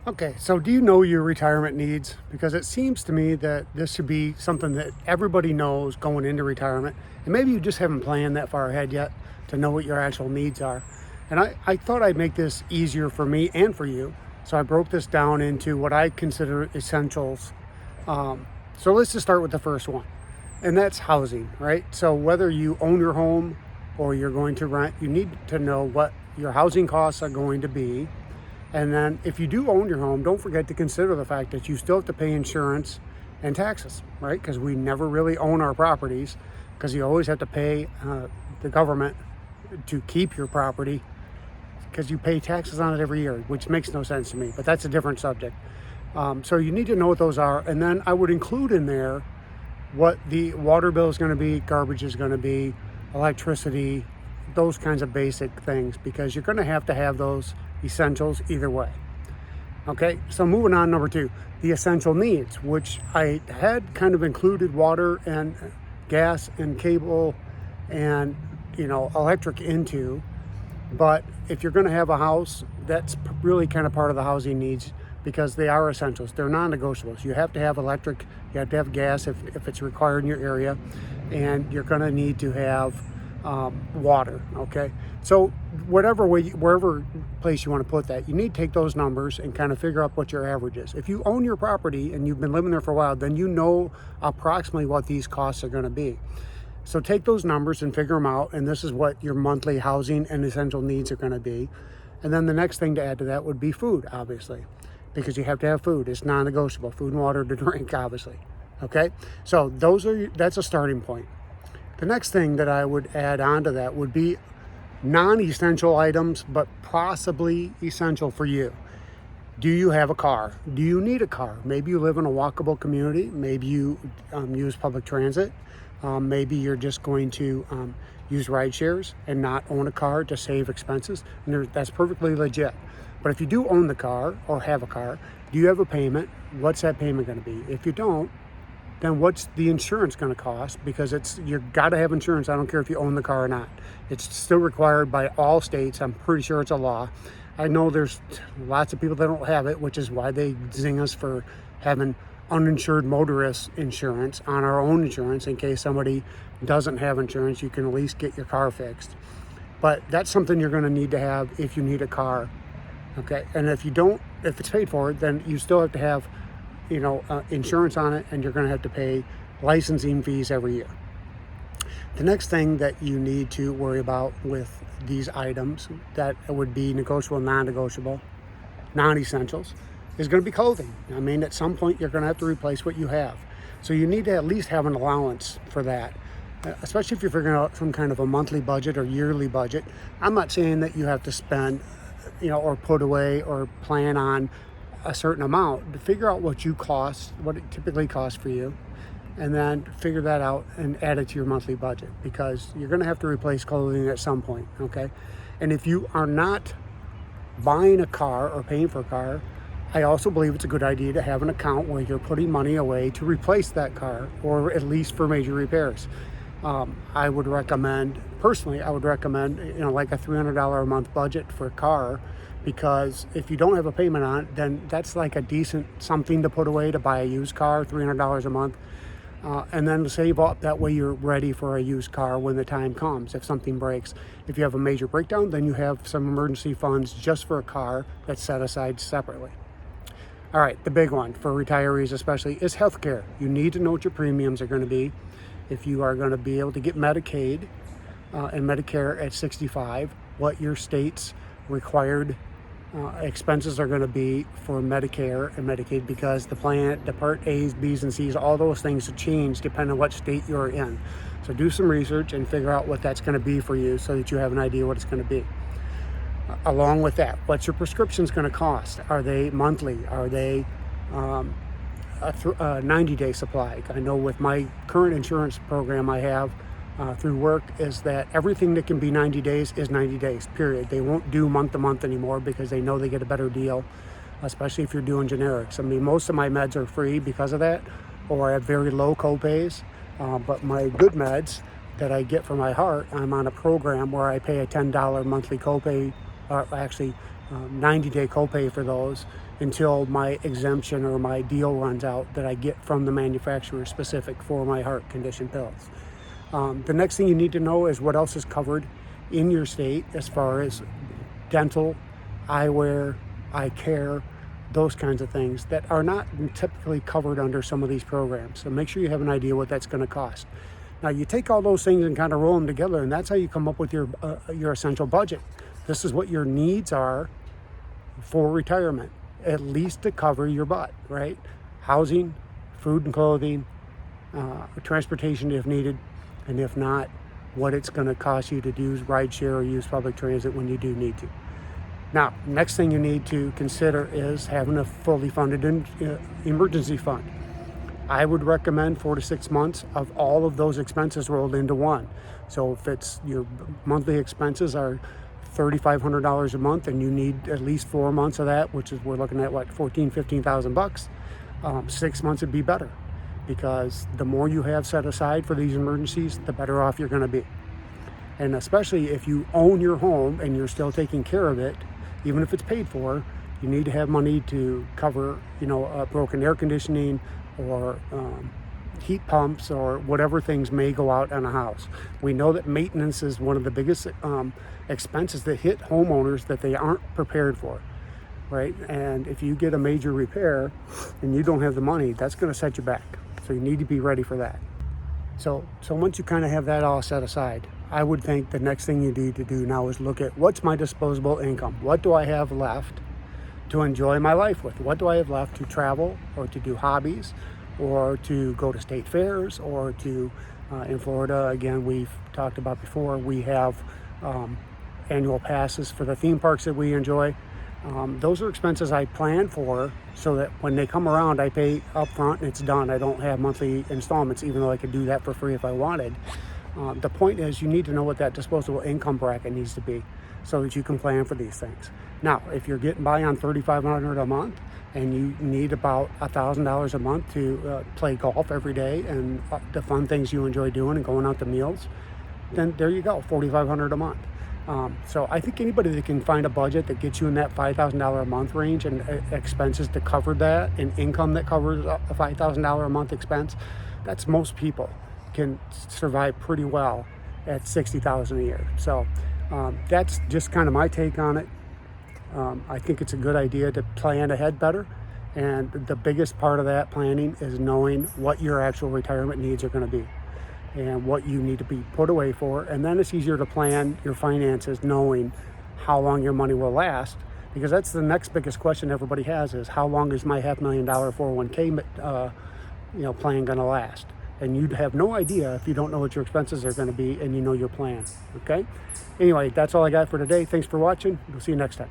Okay, so do you know your retirement needs? Because it seems to me that this should be something that everybody knows going into retirement. And maybe you just haven't planned that far ahead yet to know what your actual needs are. And I thought I'd make this easier for me and for you. So I broke this down into what I consider essentials. So let's just start with the first one, and that's housing, right? So whether you own your home or you're going to rent, you need to know what your housing costs are going to be. And then if you do own your home, don't forget to consider the fact that you still have to pay insurance and taxes, right? Because we never really own our properties, because you always have to pay the government to keep your property, because you pay taxes on it every year, which makes no sense to me, but that's a different subject. So you need to know what those are. And then I would include in there what the water bill is going to be, garbage is going to be, electricity, those kinds of basic things, because you're going to have those essentials either way. Okay, so moving on, number two, the essential needs, which I had kind of included water and gas and cable and electric into. But if you're going to have a house, that's really kind of part of the housing needs, because they are essentials. They're non-negotiables. You have to have electric, you have to have gas if it's required in your area, and you're going to need to have water. Okay, so wherever place you want to put that, you need to take those numbers and kind of figure out what your average is. If you own your property and you've been living there for a while, then you know approximately what these costs are going to be. So take those numbers and figure them out, and this is what your monthly housing and essential needs are going to be. And then the next thing to add to that would be food, obviously, because you have to have food. It's non-negotiable, food and water to drink, obviously. Okay, so that's a starting point. The next thing that I would add on to that would be non-essential items, but possibly essential for you. Do you have a car? Do you need a car? Maybe you live in a walkable community. Maybe you use public transit. Maybe you're just going to use ride shares and not own a car to save expenses. And that's perfectly legit. But if you do own the car or have a car, do you have a payment? What's that payment going to be? If you don't, then what's the insurance going to cost? Because you've got to have insurance. I don't care if you own the car or not. It's still required by all states. I'm pretty sure it's a law. I know there's lots of people that don't have it, which is why they zing us for having uninsured motorist insurance on our own insurance. In case somebody doesn't have insurance, you can at least get your car fixed. But that's something you're going to need to have if you need a car. Okay, and if it's paid for, then you still have to have insurance on it, and you're going to have to pay licensing fees every year. The next thing that you need to worry about with these items that would be negotiable, non-negotiable, non-essentials, is going to be clothing. I mean, at some point you're going to have to replace what you have. So you need to at least have an allowance for that, especially if you're figuring out some kind of a monthly budget or yearly budget. I'm not saying that you have to spend, or put away or plan on a certain amount. To figure out what it typically costs for you, and then figure that out and add it to your monthly budget, because you're going to have to replace clothing at some point. Okay, and if you are not buying a car or paying for a car, I also believe it's a good idea to have an account where you're putting money away to replace that car, or at least for major repairs. I would recommend like a $300 a month budget for a car, because if you don't have a payment on it, then that's like a decent something to put away to buy a used car, $300 a month, and then to save up. That way you're ready for a used car when the time comes, if something breaks. If you have a major breakdown, then you have some emergency funds just for a car that's set aside separately. All right, the big one for retirees especially is healthcare. You need to know what your premiums are going to be. If you are going to be able to get Medicaid and Medicare at 65, what your state's required expenses are going to be for Medicare and Medicaid, because the Part A's, B's, and C's, all those things change depending on what state you're in. So do some research and figure out what that's going to be for you, so that you have an idea what it's going to be. Along with that, what's your prescriptions going to cost? Are they monthly? Are they a 90-day supply? I know with my current insurance program I have through work, is that everything that can be 90 days is 90 days, period. They won't do month to month anymore, because they know they get a better deal, especially if you're doing generics. I mean, most of my meds are free because of that, or I have very low copays. But my good meds that I get for my heart, I'm on a program where I pay a $10 monthly copay. Actually, 90-day copay for those until my exemption or my deal runs out that I get from the manufacturer specific for my heart condition pills. The next thing you need to know is what else is covered in your state as far as dental, eyewear, eye care, those kinds of things that are not typically covered under some of these programs. So make sure you have an idea what that's going to cost. Now you take all those things and kind of roll them together, and that's how you come up with your essential budget. This is what your needs are for retirement, at least to cover your butt, right? Housing, food and clothing, transportation if needed, and if not, what it's going to cost you to do rideshare or use public transit when you do need to. Now, next thing you need to consider is having a fully funded emergency fund. I would recommend 4 to 6 months of all of those expenses rolled into one. So if it's your monthly expenses are $3,500 a month and you need at least 4 months of that, which is we're looking at what, $15,000, 6 months would be better, because the more you have set aside for these emergencies, the better off you're going to be. And especially if you own your home and you're still taking care of it, even if it's paid for, you need to have money to cover, broken air conditioning or heat pumps or whatever things may go out on a house. We know that maintenance is one of the biggest expenses that hit homeowners that they aren't prepared for, right? And if you get a major repair and you don't have the money, that's going to set you back. So you need to be ready for that. So once you kind of have that all set aside, I would think the next thing you need to do now is look at what's my disposable income? What do I have left to enjoy my life with? What do I have left to travel or to do hobbies or to go to state fairs or to, in Florida, again, we've talked about before, we have annual passes for the theme parks that we enjoy. Those are expenses I plan for so that when they come around, I pay up front and it's done. I don't have monthly installments, even though I could do that for free if I wanted. The point is you need to know what that disposable income bracket needs to be so that you can plan for these things. Now, if you're getting by on $3,500 a month and you need about $1,000 a month to play golf every day and the fun things you enjoy doing and going out to meals, then there you go, $4,500 a month. So I think anybody that can find a budget that gets you in that $5,000 a month range and expenses to cover that and income that covers a $5,000 a month expense, that's most people can survive pretty well at $60,000 a year. So that's just kind of my take on it. I think it's a good idea to plan ahead better. And the biggest part of that planning is knowing what your actual retirement needs are going to be and what you need to be put away for. And then it's easier to plan your finances knowing how long your money will last, because that's the next biggest question everybody has is how long is my $500,000 401k plan going to last? And you'd have no idea if you don't know what your expenses are going to be and you know your plan, okay? Anyway, that's all I got for today. Thanks for watching. We'll see you next time.